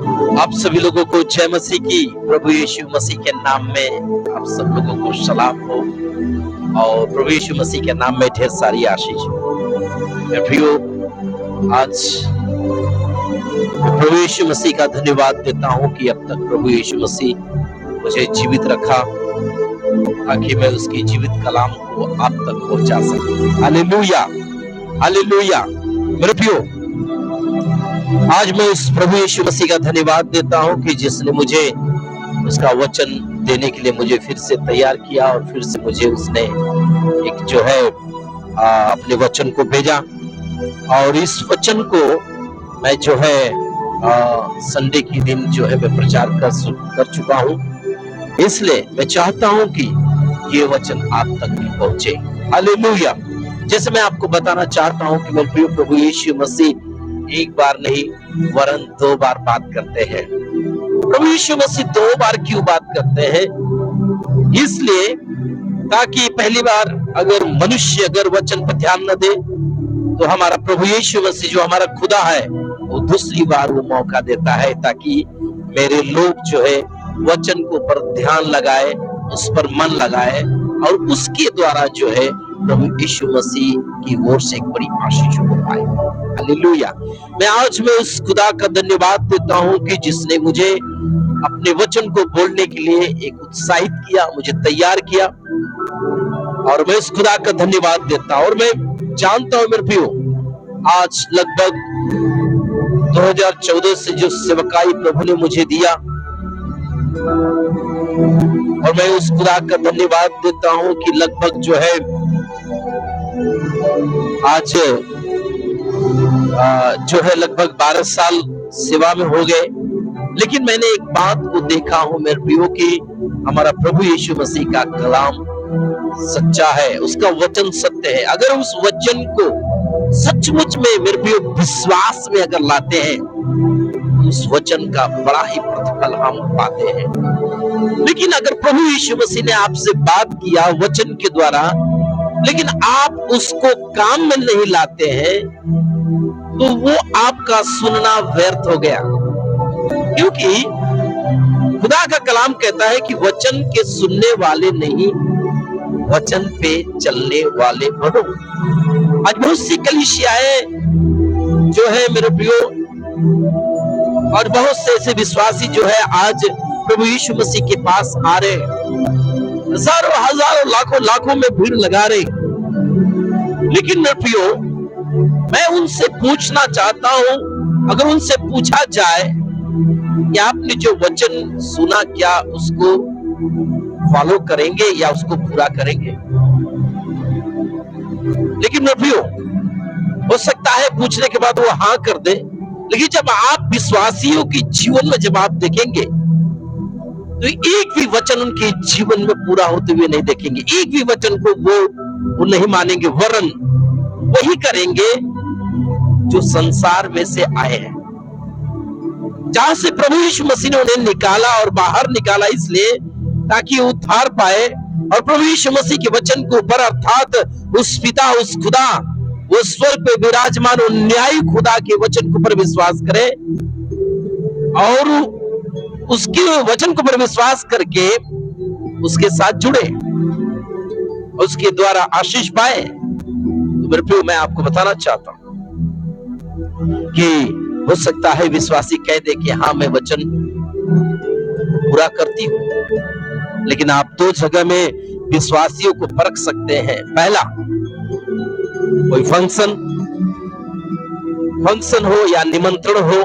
आप सभी लोगों को जय मसीह की। प्रभु यीशु मसीह के नाम में आप सब लोगों को सलाम हो और प्रभु यीशु मसीह के नाम में ढेर सारी आशीष हो। मैं प्रियो, आज प्रभु यीशु मसीह का धन्यवाद देता हूं कि अब तक प्रभु यीशु मसीह मुझे जीवित रखा ताकि मैं उसकी जीवित कलाम को आप तक पहुंचा सकूं। Hallelujah, hallelujah. मेरे प्रियो, आज मैं उस प्रभु यीशु मसीह का धन्यवाद देता हूं कि जिसने मुझे उसका वचन देने के लिए मुझे फिर से तैयार किया और फिर से मुझे उसने एक जो है अपने वचन को भेजा। और इस वचन को मैं जो है संडे के दिन जो है मैं प्रचार कर चुका हूं। इसलिए मैं चाहता हूं कि ये वचन आप तक भी पहुंचे। हालेलुया। जैसे मैं आपको बताना चाहता हूं कि मेरे प्रिय प्रभु यीशु मसीह एक बार नहीं वरन 2 बार बात करते हैं। प्रभु यीशु मसीह 2 बार क्यों बात करते हैं? इसलिए ताकि पहली बार अगर मनुष्य वचन पर ध्यान न दे तो हमारा प्रभु यीशु मसीह जो हमारा खुदा है वो दूसरी बार वो मौका देता है ताकि मेरे लोग जो है वचन को पर ध्यान लगाए, उस पर मन लगाए और उसके द्वारा जो है प्रभु यीशु मसीह की ओर से एक बड़ी आशीष हो पाए। हालेलुया। मैं उस खुदा का धन्यवाद देता हूं कि जिसने मुझे अपने वचन को बोलने के लिए एक उत्साहित किया, मुझे तैयार किया और मैं उस खुदा का धन्यवाद देता हूं। और मैं जानता हूं मेरे प्रियो, आज लगभग 2014 से जो सेवकाई प्रभु ने मुझे दिया और मैं उस खुदा का धन्यवाद देता हूं कि लगभग जो है आज जो है लगभग 12 साल सेवा में हो गए। लेकिन मैंने एक बात को देखा हूं मेरे प्रियो कि हमारा प्रभु यीशु मसीह का कलाम सच्चा है, उसका वचन सत्य है। अगर उस वचन को सचमुच में मेरे प्रियो विश्वास में अगर लाते हैं उस वचन का बड़ा ही प्रतिफल हम पाते हैं। लेकिन अगर प्रभु यीशु मसीह ने आपसे बात किया वचन के द्वारा लेकिन आप उसको काम में नहीं लाते हैं तो वो आपका सुनना व्यर्थ हो गया। क्योंकि खुदा का कलाम कहता है कि वचन के सुनने वाले नहीं वचन पे चलने वाले बनो। आज बहुत सी कलीसियाएं जो है मेरे प्रियो और बहुत से ऐसे विश्वासी जो है आज प्रभु यीशु मसीह के पास आ रहे, हजारों हजारों लाखों में भीड़ लगा रहे। लेकिन मेरे प्रियो, मैं उनसे पूछना चाहता हूं, अगर उनसे पूछा जाए कि आपने जो वचन सुना क्या उसको फॉलो करेंगे या उसको पूरा करेंगे? लेकिन मेरे प्रियो, हो सकता है पूछने के बाद वो हाँ कर दे, लेकिन जब आप विश्वासियों के जीवन में जब आप देखेंगे तो एक भी वचन उनके जीवन में पूरा होते हुए नहीं देखेंगे। एक भी वचन को वो नहीं मानेंगे, वरन वही करेंगे जो संसार में से आए हैं, जहां से प्रभु यीशु मसीह ने उन्हें निकाला और बाहर निकाला इसलिए ताकि उद्धार पाए और प्रभु यीशु मसीह के वचन के ऊपर अर्थात उस पिता, उस खुदा, वो स्वर्ग पे विराजमान और न्यायी खुदा के वचन के ऊपर विश्वास करे और उसके वचन के ऊपर विश्वास करके उसके साथ जुड़े, उसके द्वारा आशीष पाए। तो मेरे प्रियो, मैं आपको बताना चाहता हूं कि हो सकता है विश्वासी कह दे कि हाँ मैं वचन पूरा करती हूं, लेकिन आप 2 जगह में विश्वासियों को परख सकते हैं। पहला, कोई फंक्शन हो या निमंत्रण हो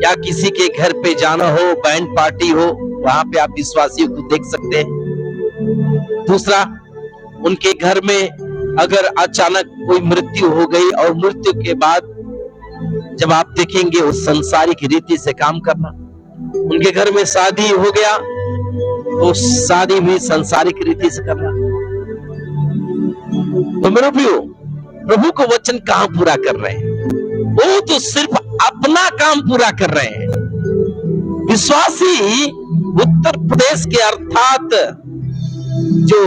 या किसी के घर पे जाना हो, बैंड पार्टी हो, वहां पे आप विश्वासियों को देख सकते हैं। दूसरा, उनके घर में अगर अचानक कोई मृत्यु हो गई और मृत्यु के बाद जब आप देखेंगे उस सांसारिक रीति से काम करना। उनके घर में शादी हो गया तो शादी भी सांसारिक रीति से करना। तो मेरे प्रियो, प्रभु को वचन कहां पूरा कर रहे हैं? वो तो सिर्फ अपना काम पूरा कर रहे हैं। विश्वासी उत्तर प्रदेश के अर्थात जो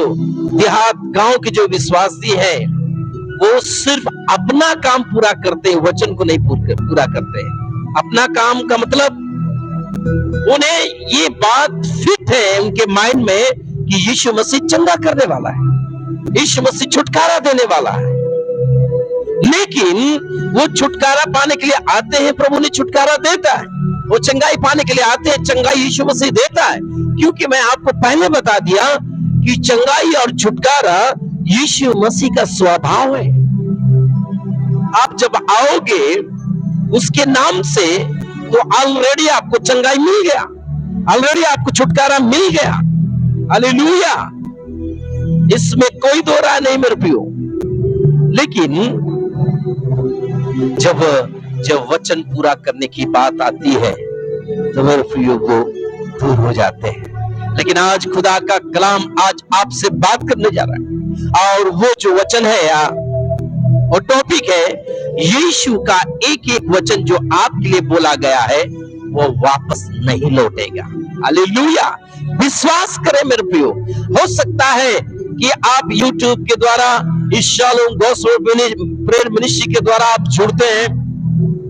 देहात गांव के जो विश्वासी है वो सिर्फ अपना काम पूरा करते हैं, वचन को नहीं पूरा करते हैं। अपना काम का मतलब उन्हें ये बात फिट है उनके माइंड में कि यीशु मसीह चंगा करने वाला है, यीशु मसीह छुटकारा देने वाला है। लेकिन वो छुटकारा पाने के लिए आते हैं, प्रभु ने छुटकारा देता है। वो चंगाई पाने के लिए आते हैं, चंगाई यीशु मसीह देता है। क्योंकि मैं आपको पहले बता दिया कि चंगाई और छुटकारा यीशु मसीह का स्वभाव है। आप जब आओगे उसके नाम से तो ऑलरेडी आपको चंगाई मिल गया, ऑलरेडी आपको छुटकारा मिल गया। हालेलुया, इसमें कोई दो राय नहीं मेरे प्रियो। लेकिन जब वचन पूरा करने की बात आती है तो मेरे प्रियो वो दूर हो जाते हैं। लेकिन आज खुदा का कलाम आज आपसे बात करने जा रहा है, और वो जो वचन है और टॉपिक है, यीशु का एक एक वचन जो आपके लिए बोला गया है वो वापस नहीं लौटेगा। हालेलुया, विश्वास करें मेरे प्रियो। हो सकता है कि आप YouTube के द्वारा इस शालोम गॉस्पेल प्रेयर मिनिस्ट्री के द्वारा आप जुड़ते हैं,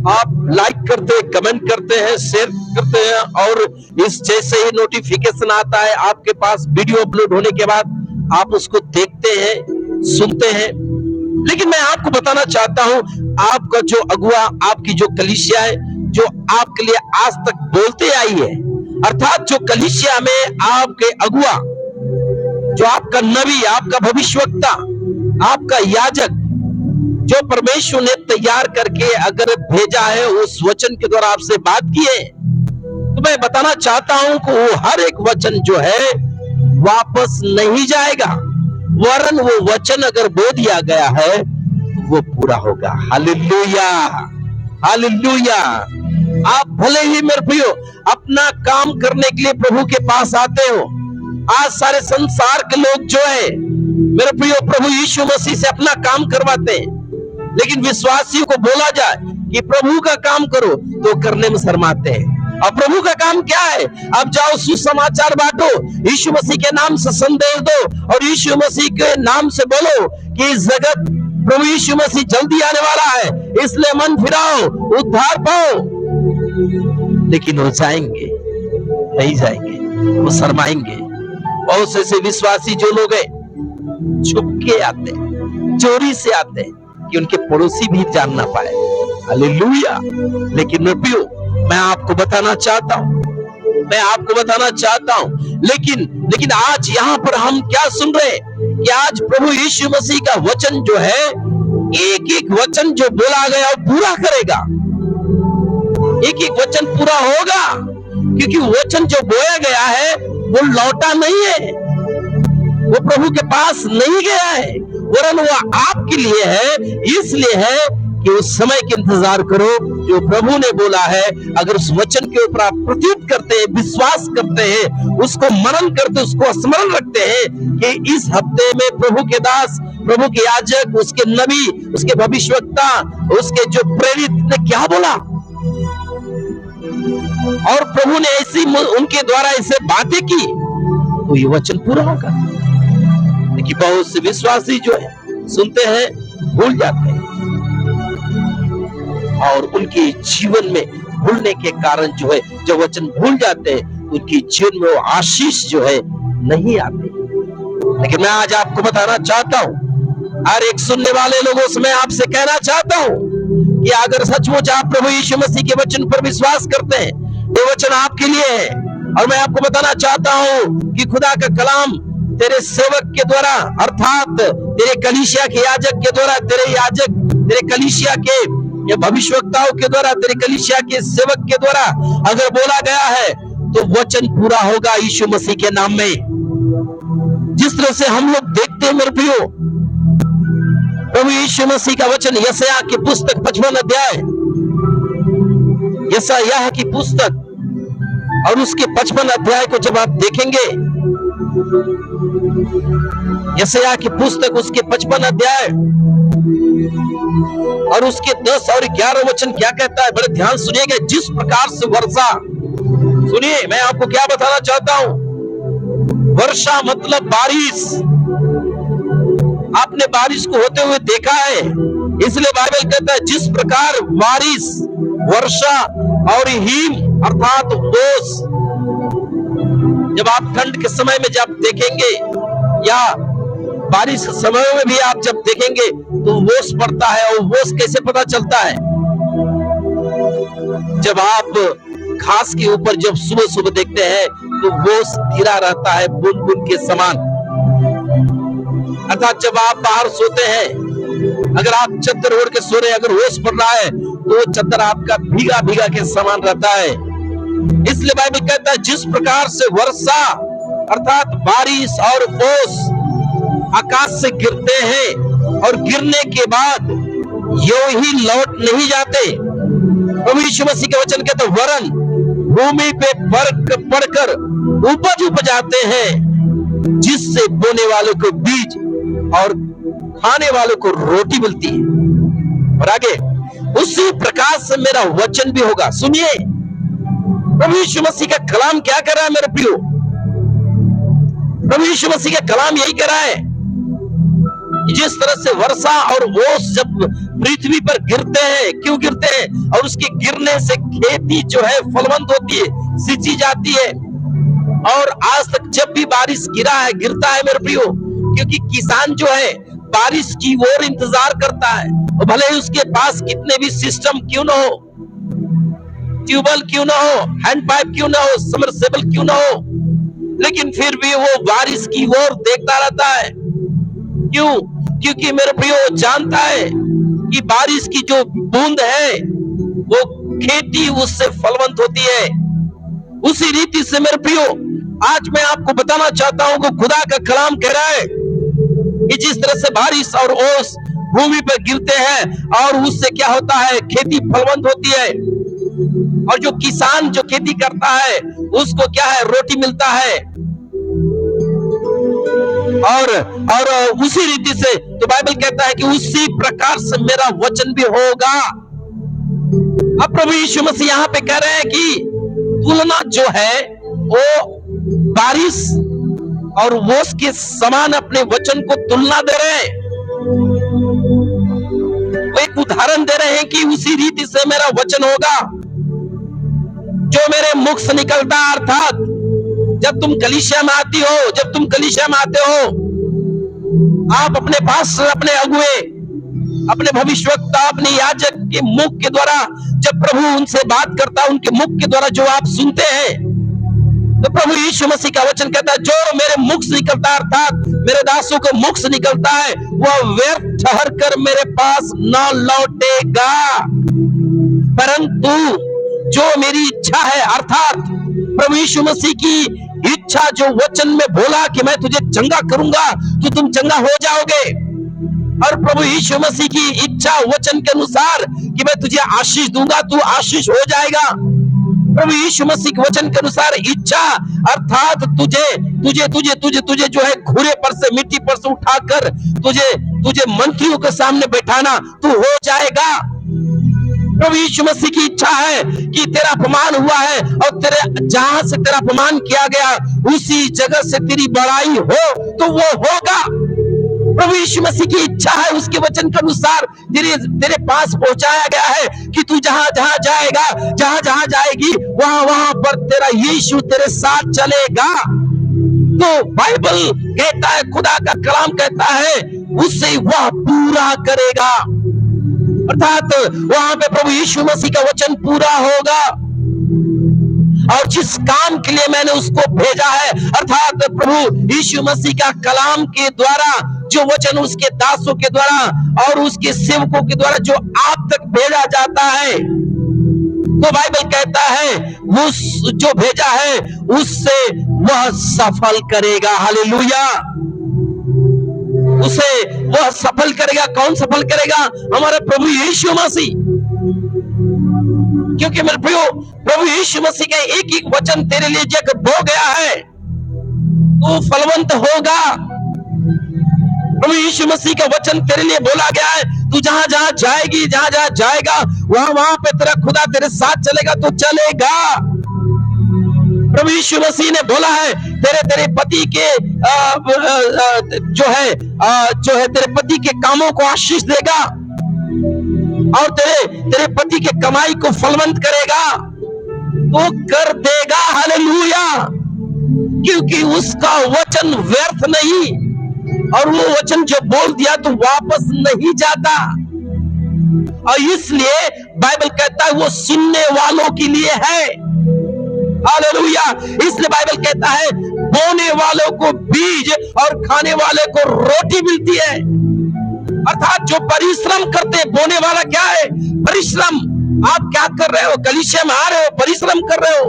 आप लाइक करते हैं, कमेंट करते हैं, शेयर करते हैं, और इस जैसे ही नोटिफिकेशन आता है आपके पास वीडियो अपलोड होने के बाद आप उसको देखते हैं, सुनते हैं। लेकिन मैं आपको बताना चाहता हूं, आपका जो अगुआ, आपकी जो कलीसिया है, जो आपके लिए आज तक बोलते आई है, अर्थात जो कलीसिया में आपके अगुआ, जो आपका नबी, आपका भविष्यवक्ता, आपका याजक, जो परमेश्वर ने तैयार करके अगर भेजा है, उस वचन के द्वारा आपसे बात की है, तो मैं बताना चाहता हूं कि वो हर एक वचन जो है वापस नहीं जाएगा, वरन वो वचन अगर बो दिया गया है तो वो पूरा होगा। Hallelujah, hallelujah. आप भले ही मेरे प्रियो अपना काम करने के लिए प्रभु के पास आते हो, आज सारे संसार के लोग जो है मेरे प्रियो प्रभु यीशु मसीह से अपना काम करवाते हैं, लेकिन विश्वासियों को बोला जाए कि प्रभु का काम करो तो करने में शर्माते हैं। और प्रभु का काम क्या है? अब जाओ, सुसमाचार बांटो, यीशु मसीह के नाम से संदेश दो, और यीशु मसीह के नाम से बोलो कि इस जगत प्रभु यीशु मसीह जल्दी आने वाला है, इसलिए मन फिराओ, उद्धार पाओ। लेकिन वो जाएंगे नहीं जाएंगे, वो शर्माएंगे। बहुत से ऐसे विश्वासी जो लोग हैं छुप के आते हैं, चोरी से आते हैं कि उनके पड़ोसी भी जान ना पाए। हालेलुया। लेकिन मेरे प्रियो मैं आपको बताना चाहता हूं, लेकिन आज यहाँ पर हम क्या सुन रहे हैं कि आज प्रभु यीशु मसीह का वचन जो है, एक एक वचन जो बोला गया वो पूरा करेगा, एक एक वचन पूरा होगा, क्योंकि वचन जो बोया गया है वो लौटा नहीं है, वो प्रभु के पास नहीं गया है, वरन वो आपके लिए है। इसलिए है कि उस समय के इंतजार करो जो प्रभु ने बोला है। अगर उस वचन के ऊपर आप प्रत्युत करते हैं, विश्वास करते हैं, उसको मनन करते, उसको स्मरण रखते हैं कि इस हफ्ते में प्रभु के दास, प्रभु के याजक, उसके नबी, उसके भविष्यवक्ता, उसके जो प्रेरित ने क्या बोला, और प्रभु ने ऐसी उनके द्वारा ऐसे बातें की, तो ये वचन पूरा होगा। लेकिन बहुत से विश्वासी जो है सुनते हैं, भूल जाते हैं, और उनके जीवन में भूलने के कारण जो है, जब वचन भूल जाते हैं, उनके जीवन में वो आशीष जो है नहीं आते। लेकिन मैं आज आपको बताना चाहता हूं, हर एक सुनने वाले लोगों से मैं आपसे कहना चाहता हूं कि अगर सचमुच आप प्रभु यीशु मसीह के वचन पर विश्वास करते हैं, ये वचन आपके लिए है। और मैं आपको बताना चाहता हूं कि खुदा का कलाम तेरे सेवक के द्वारा, अर्थात तेरे कलीसिया के याजक के द्वारा, तेरे याजक, तेरे कलीसिया के भविष्यवक्ताओं के द्वारा, तेरे कलीसिया के सेवक के द्वारा अगर बोला गया है तो वचन पूरा होगा यीशु मसीह के नाम में। जिस तरह से हम लोग देखते हैं मेरे प्रियो, प्रभु यीशु मसीह का वचन यशायाह की पुस्तक 55 अध्याय, यशायाह की पुस्तक और उसके 55 अध्याय को जब आप देखेंगे, यशायाह की पुस्तक उसके 55 अध्याय और उसके 10 और 11 वचन क्या कहता है, बड़े ध्यान सुनिएगा। जिस प्रकार से वर्षा, सुनिए मैं आपको क्या बताना चाहता हूं, वर्षा मतलब बारिश। आपने बारिश को होते हुए देखा है, इसलिए बाइबल कहता है जिस प्रकार बारिश, वर्षा और हिम अर्थात ओस। जब आप ठंड के समय में जब देखेंगे या बारिश के समय में भी आप जब देखेंगे तो ओस पड़ता है। और ओस कैसे पता चलता है? जब आप घास के ऊपर जब सुबह सुबह देखते हैं तो ओस गिरा रहता है बूंद बूंद के समान। अर्थात जब आप बाहर सोते हैं, अगर आप चद्दर ओढ़ के सो रहे हैं, अगर ओस पड़ रहा है तो चद्दर आपका भीगा भीगा के समान रहता है। इसलिए बाइबल कहता है जिस प्रकार से वर्षा अर्थात बारिश और ओस आकाश से गिरते हैं और गिरने के बाद यूं ही लौट नहीं जाते। प्रभु यीशु मसीह के वचन कहते वरन भूमि पे पड़कर उपज उपजाते हैं, जिससे बोने वालों को बीज और खाने वालों को रोटी मिलती है। और आगे उसी प्रकार से मेरा वचन भी होगा। सुनिए, प्रभु यीशु मसीह का कलाम क्या कर रहा है मेरे प्रियो? प्रभु यीशु मसीह का कलाम यही कर रहा है, जिस तरह से वर्षा और ओस जब पृथ्वी पर गिरते हैं, क्यों गिरते हैं? और उसके गिरने से खेती जो है फलवंत होती है, सिंची जाती है। और आज तक जब भी बारिश गिरता है मेरे प्रियो, क्योंकि किसान जो है बारिश की ओर इंतजार करता है। और भले ही उसके पास कितने भी सिस्टम क्यों ना हो, ट्यूबवेल क्यों ना हो, हैंड पाइप क्यों ना हो, सबमर्सिबल क्यों ना हो, लेकिन फिर भी वो बारिश की ओर देखता रहता है। क्यों? क्योंकि मेरे प्रियो जानता है कि बारिश की जो बूंद है वो खेती उससे फलवंत होती है। उसी रीति से मेरे प्रियो आज मैं आपको बताना चाहता हूं कि खुदा का कलाम कह रहा है कि जिस तरह से बारिश और ओस भूमि पर गिरते हैं और उससे क्या होता है, खेती फलवंत होती है। और जो किसान जो खेती करता है उसको क्या है, रोटी मिलता है। और उसी रीति से तो बाइबल कहता है कि उसी प्रकार से मेरा वचन भी होगा। अब प्रभु यीशु मसीह यहां पे कह रहे हैं कि तुलना जो है वो बारिश और ओस के समान अपने वचन को तुलना दे रहे हैं। वो एक उदाहरण दे रहे हैं कि उसी रीति से मेरा वचन होगा जो मेरे मुख से निकलता। अर्थात जब तुम कलीसिया में आती हो, जब तुम कलीसिया में आते हो, आप अपने पास अपने अगुए, अपने भविष्यवक्ता, अपने याजक के मुख के द्वारा जब प्रभु उनसे बात करता है, उनके मुख के द्वारा जो आप सुनते हैं, तो प्रभु यीशु मसीह का वचन कहता है जो मेरे मुख से निकलता है, अर्थात मेरे दासों के मुख से निकलता है, वह व्यर्थ ठहर कर मेरे पास न लौटेगा, परंतु जो मेरी इच्छा है, अर्थात प्रभु यीशु मसीह की इच्छा जो वचन में बोला कि मैं तुझे चंगा करूंगा तो तुम चंगा हो जाओगे। और प्रभु यीशु मसीह की इच्छा वचन के अनुसार कि मैं तुझे आशीष दूंगा, तू आशीष हो जाएगा। प्रभु यीशु मसीह के वचन के अनुसार इच्छा अर्थात तुझे तुझे तुझे तुझे तुझे जो है घुरे पर से, मिट्टी पर से उठाकर तुझे मंत्रियों के सामने बैठाना, तू हो जाएगा। प्रभु यीशु मसीह की इच्छा है कि तेरा अपमान हुआ है और तेरे जहां से तेरा अपमान किया गया उसी जगह से तेरी बड़ाई हो, तो वो होगा। प्रभु यीशु मसीह की इच्छा है, उसके वचन के अनुसार तेरे पास पहुंचाया गया है कि तू जहां जहां जाएगा, जहां जहां जाएगी, वहां वहां पर तेरा यीशु तेरे साथ चलेगा। तो बाइबल कहता है, खुदा का कलाम कहता है, उससे वह पूरा करेगा। अर्थात वहां पे प्रभु यीशु मसीह का वचन पूरा होगा। और जिस काम के लिए मैंने उसको भेजा है, अर्थात प्रभु यीशु मसीह का कलाम के द्वारा जो वचन उसके दासों के द्वारा और उसके सेवकों के द्वारा जो आप तक भेजा जाता है, तो बाइबल कहता है वो जो भेजा है उससे वह सफल करेगा। हालेलुया, उसे वह सफल करेगा। कौन सफल करेगा? हमारा प्रभु यीशु मसीह। क्योंकि मेरे प्रियो, प्रभु यीशु मसीह का एक एक वचन तेरे लिए जब बो गया है तो फलवंत होगा। प्रभु यीशु मसीह का वचन तेरे लिए बोला गया है, तू जहां जहां जाएगी, जहां जहां जाएगा, वहां वहां पे तेरा खुदा तेरे साथ चलेगा, तो चलेगा। प्रभु यीशु मसीह ने बोला है तेरे पति के जो है तेरे पति के कामों को आशीष देगा और तेरे पति के कमाई को फलवंत करेगा। तो कर देगा। हालेलुया। क्योंकि उसका वचन व्यर्थ नहीं, और वो वचन जो बोल दिया तो वापस नहीं जाता। और इसलिए बाइबल कहता है वो सुनने वालों के लिए है। हालेलुया। इसलिए बाइबल कहता है बोने वालों को बीज और खाने वाले को रोटी मिलती है। अर्थात जो परिश्रम करते हैं, बोने वाला क्या है? परिश्रम। आप क्या कर रहे हो? कलीसिया में आ रहे हो, परिश्रम कर रहे हो,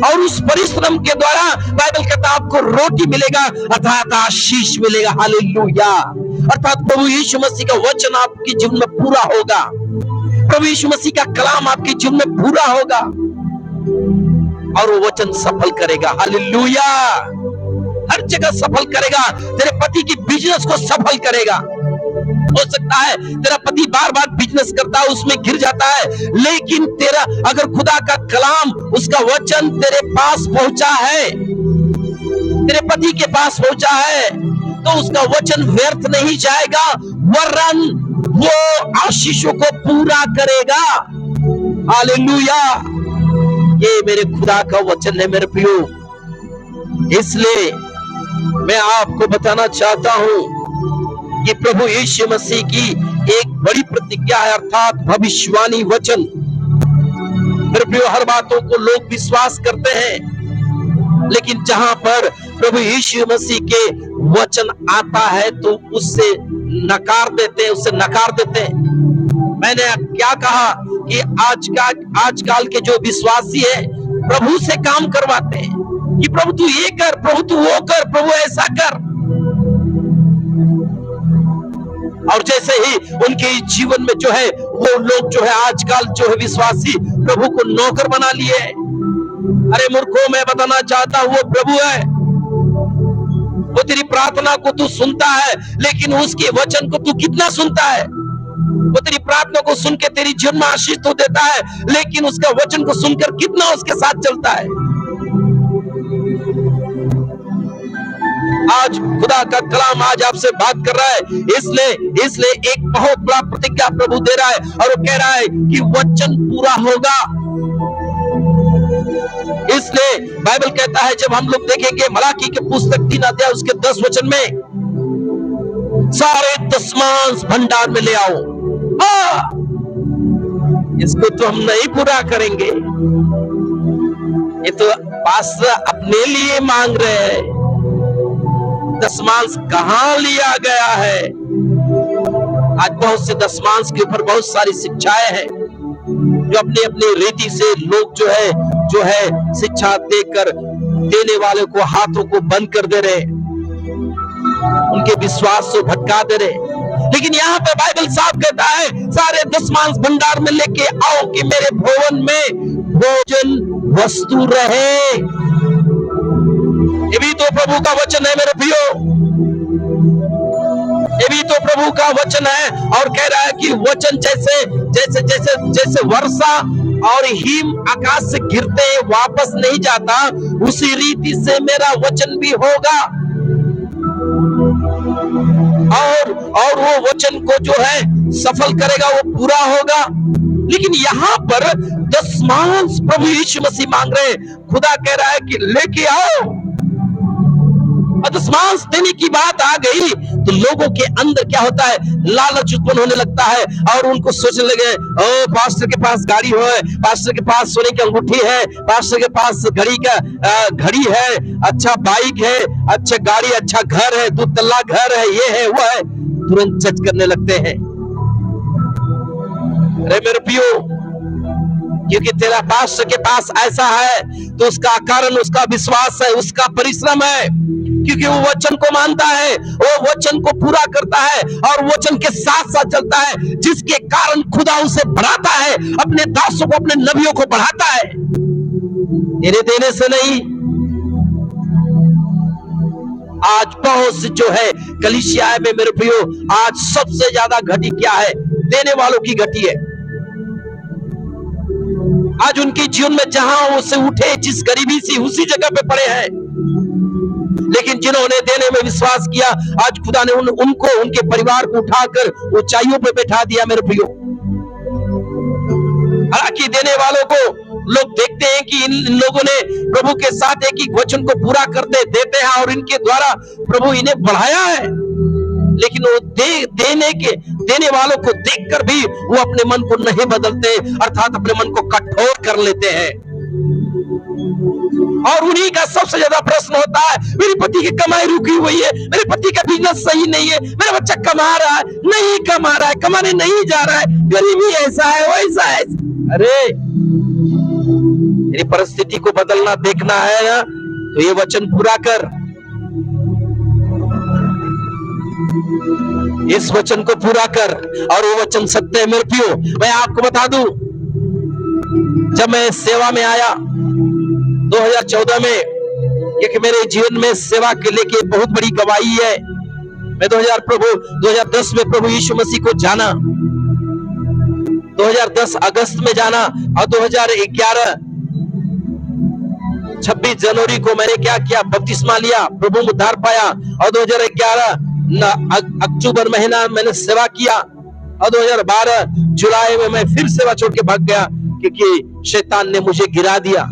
और उस परिश्रम के द्वारा बाइबल कहता है आपको रोटी मिलेगा, अर्थात आशीष मिलेगा। हालेलुया। अर्थात प्रभु यीशु मसीह का वचन आपके जीवन में पूरा होगा, प्रभु यीशु मसीह का कलाम आपके जीवन में पूरा होगा, और वो वचन सफल करेगा। हालेलुया। हर जगह सफल करेगा। तेरे पति की बिजनेस को सफल करेगा। हो सकता है तेरा पति बार बार बिजनेस करता है, उसमें गिर जाता है, लेकिन तेरा अगर खुदा का कलाम, उसका वचन तेरे पास पहुंचा है, तेरे पति के पास पहुंचा है, तो उसका वचन व्यर्थ नहीं जाएगा, वरन वो आशीषों को पूरा करेगा। हालेलुया। ये मेरे खुदा का वचन है मेरे प्रियो। इसलिए मैं आपको बताना चाहता हूं कि प्रभु यीशु मसीह की एक बड़ी प्रतिज्ञा है, अर्थात भविष्यवाणी वचन। मेरे प्रियो, हर बातों को लोग विश्वास करते हैं, लेकिन जहां पर प्रभु यीशु मसीह के वचन आता है तो उससे नकार देते हैं, उससे नकार देते हैं। मैंने क्या कहा कि आजकल के जो विश्वासी है प्रभु से काम करवाते हैं कि प्रभु तू ये कर, प्रभु तू वो कर, प्रभु ऐसा कर, और जैसे ही उनके जीवन में जो है वो लोग जो है आजकल जो है विश्वासी प्रभु को नौकर बना लिए। अरे मूर्खों, मैं बताना चाहता हूं वो प्रभु है। वो तेरी प्रार्थना को तू सुनता है, लेकिन उसके वचन को तू कितना सुनता है? वो तेरी प्रार्थना को सुन के तेरी जीवन में आशीष तो देता है, लेकिन उसका वचन को सुनकर कितना उसके साथ चलता है? आज खुदा का कलाम आज आपसे बात कर रहा है। इसलिए एक बहुत बड़ा प्रतिज्ञा प्रभु दे रहा है, और वो कह रहा है कि वचन पूरा होगा। इसलिए बाइबल कहता है, जब हम लोग देखेंगे मलाकी के पुस्तक 3 अध्याय उसके 10 वचन में, सारे दशमांश भंडार में ले आओ। इसको तो हम नहीं पूरा करेंगे, ये तो पास्टर अपने लिए मांग रहे हैं। दशमांश कहां लिया गया है? आज बहुत से दशमांश के ऊपर बहुत सारी शिक्षाएं हैं, जो अपनी अपनी रीति से लोग जो है शिक्षा देकर देने वाले को हाथों को बंद कर दे रहे, उनके विश्वास को भटका दे रहे। लेकिन यहाँ पे बाइबल साफ कहता है, सारे दशमांश भंडार में लेके आओ कि मेरे भवन में भोजन वस्तु रहे। ये भी तो प्रभु का वचन है मेरे प्रियो, ये भी तो प्रभु का वचन है। और कह रहा है कि वचन जैसे वर्षा और हिम आकाश से गिरते वापस नहीं जाता, उसी रीति से मेरा वचन भी होगा, और वो वचन को जो है सफल करेगा, वो पूरा होगा। लेकिन यहाँ पर दशमांश प्रभु यीशु मसीह मांग रहे हैं। खुदा कह रहा है कि लेके आओ। दशमांश देने की बात आ गई तो लोगों के अंदर क्या होता है? लालच उत्पन्न होने लगता है, और उनको सोचने लगे, ओ पास्टर के पास गाड़ी है, पास्टर के पास सोने की अंगूठी है, पास्टर के पास घड़ी है, अच्छा बाइक है, अच्छा गाड़ी, अच्छा घर है, 2 तल्ला घर है, ये है वो है, तुरंत जज करने लगते हैं। अरे मेरे पियो, क्योंकि तेरा पास्टर के पास ऐसा है तो उसका कारण उसका विश्वास है, उसका परिश्रम है, क्योंकि वो वचन को मानता है, वो वचन को पूरा करता है, और वचन के साथ साथ चलता है, जिसके कारण खुदा उसे बढ़ाता है, अपने दासों को, अपने नबियों को बढ़ाता है, तेरे देने से नहीं। आज बहुत से जो है कलीसिया में मेरे प्रियो, आज सबसे ज्यादा घटी क्या है? देने वालों की घटी है। आज उनके जीवन में जहां उसे उठे, जिस गरीबी से उसी जगह पे पड़े हैं, लेकिन जिन्होंने देने में विश्वास किया, आज खुदा ने उनको, उनके परिवार को उठाकर ऊंचाइयों पे बैठा दिया मेरे प्रियो। हालांकि देने वालों को लोग देखते हैं कि इन लोगों ने प्रभु के साथ एक ही वचन को पूरा करते देते हैं और इनके द्वारा प्रभु इन्हें बढ़ाया है, लेकिन वो देने वालों को देखकर भी वो अपने मन को नहीं बदलते, अर्थात अपने मन को कठोर कर लेते हैं। और उन्हीं का सबसे ज्यादा प्रश्न होता है, मेरे पति की कमाई रुकी हुई है, मेरे पति का बिजनेस सही नहीं है, मेरा बच्चा कमा रहा है नहीं कमा रहा है, कमाने नहीं जा रहा है, गरीबी ऐसा है वैसा है। अरे मेरी परिस्थिति को बदलना देखना है ना, तो ये वचन पूरा कर, इस वचन को पूरा कर, और वो वचन सत्य है मेरे प्रियो। मैं आपको बता दूं, जब मैं सेवा में आया 2014 में, क्योंकि मेरे जीवन में सेवा के लेके बहुत बड़ी गवाही है। मैं 2010 में प्रभु यीशु मसीह को जाना, 2010 अगस्त में जाना, और 2011 26 जनवरी को मैंने क्या किया, बपतिस्मा लिया, प्रभु में उद्धार पाया, और 2011 अक्टूबर महीना मैंने सेवा किया, और 2012 जुलाई में मैं फिर सेवा छोड़ के भाग गया, क्योंकि शैतान ने मुझे गिरा दिया।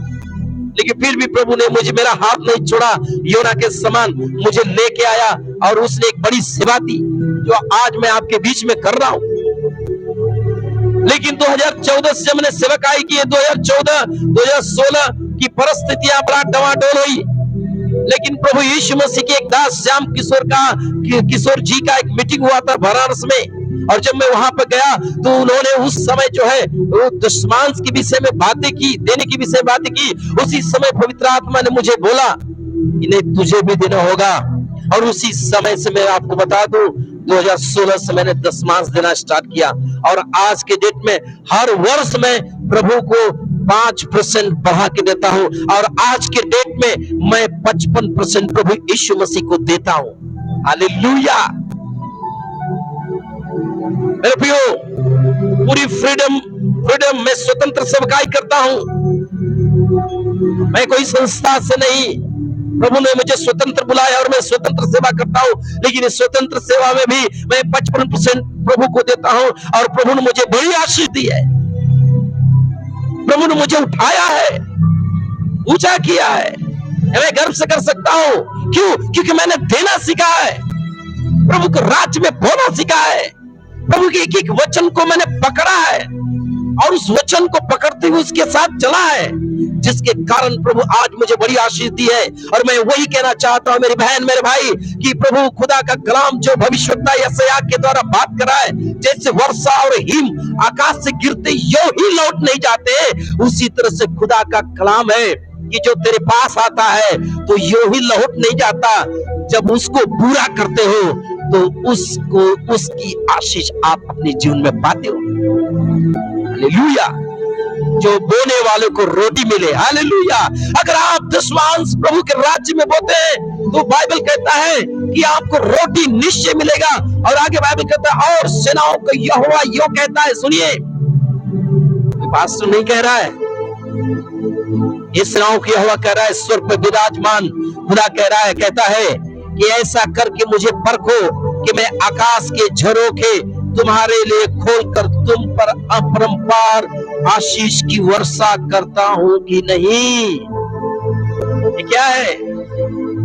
लेकिन फिर भी प्रभु ने मुझे, मेरा हाथ नहीं छोड़ा, योना के समान मुझे लेके आया, और उसने एक बड़ी सेवा दी जो आज मैं आपके बीच में कर रहा हूं। लेकिन 2014 से मैंने सेवकाई की, 2014-2016 की परिस्थितियां बड़ा डवाडोल हुई, लेकिन प्रभु यीशु मसीह के एक दास श्याम किशोर जी का एक मीटिंग हुआ था वाराणस में, और जब मैं वहां पर गया तो उन्होंने उस समय जो है वो दशमांश के विषय में बातें की, देने की विषय में बातें की। उसी समय पवित्र आत्मा ने मुझे बोला कि नहीं, तुझे भी देना होगा। और उसी समय से मैं आपको बता दूं, 2016 से मैंने दशमांश देना स्टार्ट किया, और आज के डेट में हर वर्ष मैं प्रभु को 5% बढ़ा के देता हूं, और आज के डेट में मैं 55% प्रभु यीशु मसीह को देता हूं। हालेलुया। मेरे प्रियो, पूरी फ्रीडम में स्वतंत्र सेवकाई करता हूं, मैं कोई संस्था से नहीं। प्रभु ने मुझे स्वतंत्र बुलाया और मैं स्वतंत्र सेवा करता हूं, लेकिन इस स्वतंत्र सेवा में भी मैं 55% प्रभु को देता हूं, और प्रभु ने मुझे बड़ी आशीष दी है। प्रभु ने मुझे उठाया है, ऊंचा किया है, मैं गर्व से कर सकता हूं। क्यों? क्योंकि मैंने देना सीखा है, प्रभु को राज्य में बोलना सीखा है, प्रभु के एक एक वचन को मैंने पकड़ा है, और उस वचन को पकड़ते हुए उसके साथ चला है, जिसके कारण प्रभु आज मुझे बड़ी आशीष दी है। और मैं वही कहना चाहता हूं मेरी बहन मेरे भाई, कि प्रभु खुदा का कलाम जो भविष्यवक्ता यशायाह के द्वारा बात करा है, जैसे वर्षा और हिम आकाश से गिरते यूं ही लौट नहीं जाते, उसी तरह से खुदा का कलाम है कि जो तेरे पास आता है तो यूं ही लौट नहीं जाता, जब उसको पूरा करते हो तो उसकी आशीष आप अपने जीवन में पाते हो। हालेलुया। जो बोने वालों को रोटी मिले। हालेलुया। अगर आप दशमांश प्रभु के राज्य में बोते हैं तो बाइबल कहता है कि आपको रोटी निश्चय मिलेगा, और आगे बाइबल कहता है और सेनाओं का यहोवा यो कहता है। सुनिए, पास्टर नहीं कह रहा है, ये सेनाओं का यहोवा कह रहा है, स्वर्ग पर विराजमान खुदा कह रहा है, कहता है कि ऐसा करके मुझे परखो कि मैं आकाश के झरोखे तुम्हारे लिए खोलकर तुम पर अपरंपार आशीष की वर्षा करता हूं कि नहीं। ये क्या है?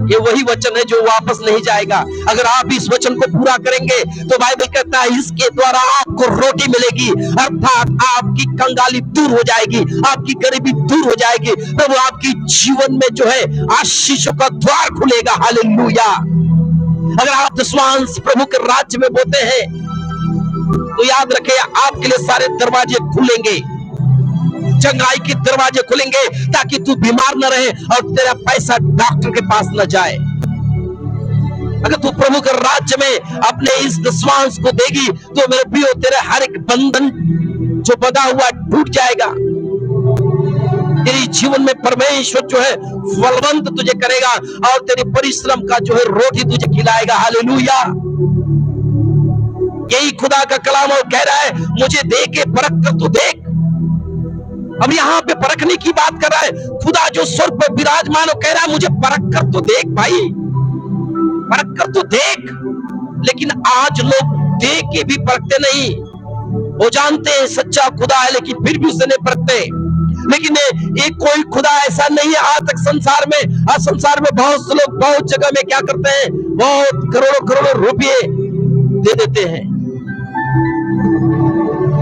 ये वही वचन है जो वापस नहीं जाएगा। अगर आप इस वचन को पूरा करेंगे तो बाइबल कहता है इसके द्वारा आपको रोटी मिलेगी, अर्थात आपकी कंगाली दूर हो जाएगी, आपकी गरीबी दूर हो जाएगी। प्रभु आपकी जीवन में जो है आशीषों का द्वार खुलेगा। हालेलुया। अगर आप दशमांश प्रभु के राज्य में बोते हैं तो याद रखें आपके लिए सारे दरवाजे खुलेंगे, चंगाई के दरवाजे खुलेंगे, ताकि तू बीमार न रहे और तेरा पैसा डॉक्टर के पास न जाए। अगर तू प्रभु के राज्य में अपने इस दशमांश को देगी तो मेरे प्रियो तेरे हर एक बंधन जो बंधा हुआ टूट जाएगा। तेरे जीवन में परमेश्वर जो है फलवंत तुझे करेगा और तेरे परिश्रम का जो है रोटी तुझे खिलाएगा। हालेलुया। यही खुदा का कलाम और कह रहा है, मुझे दे के परख कर तू देख। अब यहाँ पे परखने की बात कर रहा है खुदा जो स्वर्ग पर विराजमान हो, कह रहा है मुझे परख कर तो देख भाई, परख कर तो देख। लेकिन आज लोग देख के भी परखते नहीं, वो जानते हैं सच्चा खुदा है, लेकिन फिर भी उसे नहीं परखते। लेकिन एक कोई खुदा ऐसा नहीं है आज तक संसार में। आज संसार में बहुत से लोग बहुत जगह में क्या करते हैं, बहुत करोड़ों करोड़ों रुपये दे देते हैं,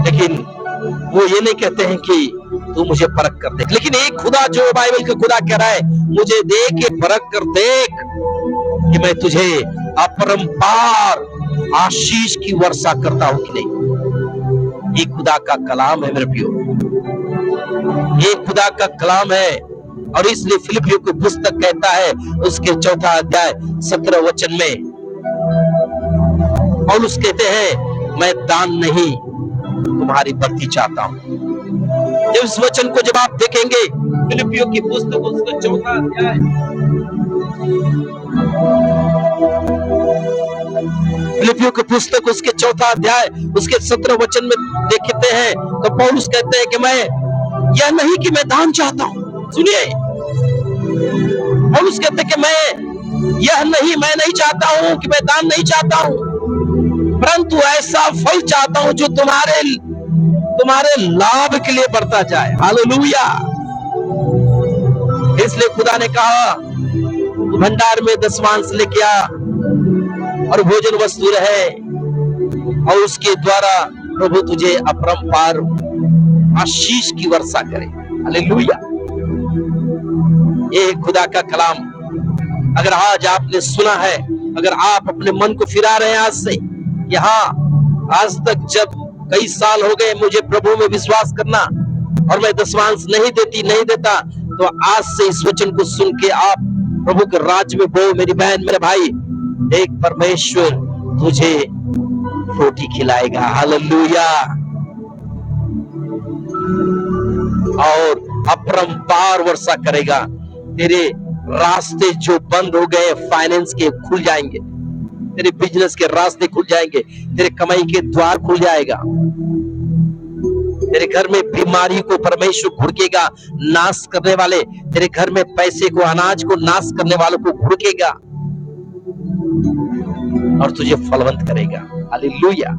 लेकिन वो ये नहीं कहते हैं कि तू मुझे परख कर देख। लेकिन एक खुदा जो बाइबल का खुदा कह रहा है, मुझे देख के परख कर देख कि मैं तुझे अपरंपार आशीष की वर्षा करता हूं कि नहीं। ये खुदा का कलाम है मेरे प्रियो, ये खुदा का कलाम है। और इसलिए फिलिपियों की पुस्तक कहता है उसके 4 अध्याय 17 वचन में पौलुस कहते हैं, मैं दान नहीं तुम्हारी बढ़ती चाहता हूं। जब इस वचन को जब आप देखेंगे, फिलिपियों की पुस्तक उसका 4 अध्याय फिलिपियों की पुस्तक उसके 4 अध्याय उसके 17 वचन में देखते हैं तो पौलुस कहते हैं कि मैं यह नहीं कि मैं दान चाहता हूं। सुनिए, पौलुस कहते हैं कि मैं नहीं चाहता हूं कि मैं दान नहीं चाहता हूं, परंतु ऐसा फल चाहता हूं जो तुम्हारे लाभ के लिए बढ़ता जाए। हालेलुया। इसलिए खुदा ने कहा भंडार में दशमांश लेके आ और भोजन वस्तु रहे, और उसके द्वारा प्रभु तुझे अपरंपार आशीष की वर्षा करे। हालेलुया। ये खुदा का कलाम अगर आज आपने सुना है, अगर आप अपने मन को फिरा रहे हैं आज से, कि हाँ आज तक जब कई साल हो गए मुझे प्रभु में विश्वास करना और मैं दशमांश नहीं देता, तो आज से इस वचन को सुन के आप प्रभु के राज्य में बो। मेरी बहन, मेरे भाई, एक परमेश्वर तुझे रोटी खिलाएगा। हालेलुया। और अपरंपार वर्षा करेगा। तेरे रास्ते जो बंद हो गए फाइनेंस के खुल जाएंगे, तेरे बिजनेस के रास्ते खुल जाएंगे, तेरे कमाई के द्वार खुल जाएगा, तेरे घर में बीमारी को परमेश्वर घुड़केगा, नाश करने वाले तेरे घर में पैसे को, अनाज को नाश करने वालों को घुड़केगा और तुझे फलवंत करेगा। हालेलुया।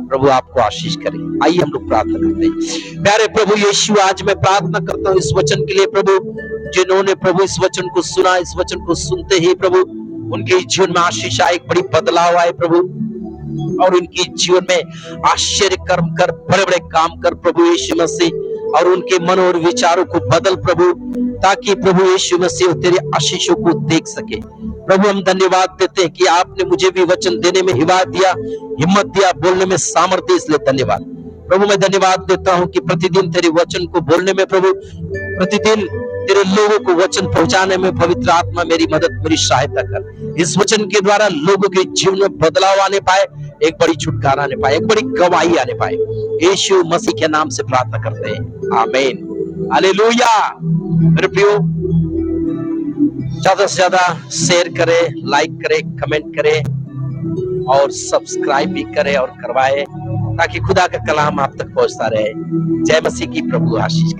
प्रभु आपको आशीष करे। आइए हम लोग प्रार्थना करते हैं। प्यारे प्रभु यीशु, आज मैं प्रार्थना करता हूँ इस वचन के लिए प्रभु, जिन्होंने प्रभु इस वचन को सुना, इस वचन को सुनते ही प्रभु उनके जीवन में आशीष आए, बड़ी बदलाव आए प्रभु, और उनके जीवन में आश्चर्य कर्म कर, बड़े बड़े काम कर प्रभु यीशु मसीह, और उनके मन और विचारों को बदल प्रभु, ताकि प्रभु यीशु मसीह तेरे आशीषों को देख सके। प्रभु हम धन्यवाद देते हैं कि आपने मुझे भी वचन देने में हिम्मत दिया, बोलने में सामर्थ्य, इसलिए धन्यवाद। प्रभु मैं धन्यवाद देता हूं कि प्रतिदिन तेरे वचन को बोलने में प्रभु, प्रतिदिन तेरे लोगों को वचन पहुंचाने में पवित्र आत्मा मेरी मदद, मेरी सहायता कर। इस वचन के द्वारा लोगों के जीवन में बदलाव आने पाए, एक बड़ी छुटकारा आने पाए, एक बड़ी गवाही आने पाए। यीशु मसीह के नाम से प्रार्थना करते हैं, आमीन। हालेलुया। मेरे प्रियो, ज्यादा से ज्यादा शेयर करें, लाइक करें, कमेंट करें और सब्सक्राइब भी करें और करवाएं, ताकि खुदा का कलाम आप तक पहुंचता रहे। जय मसीह की। प्रभु आशीष करे।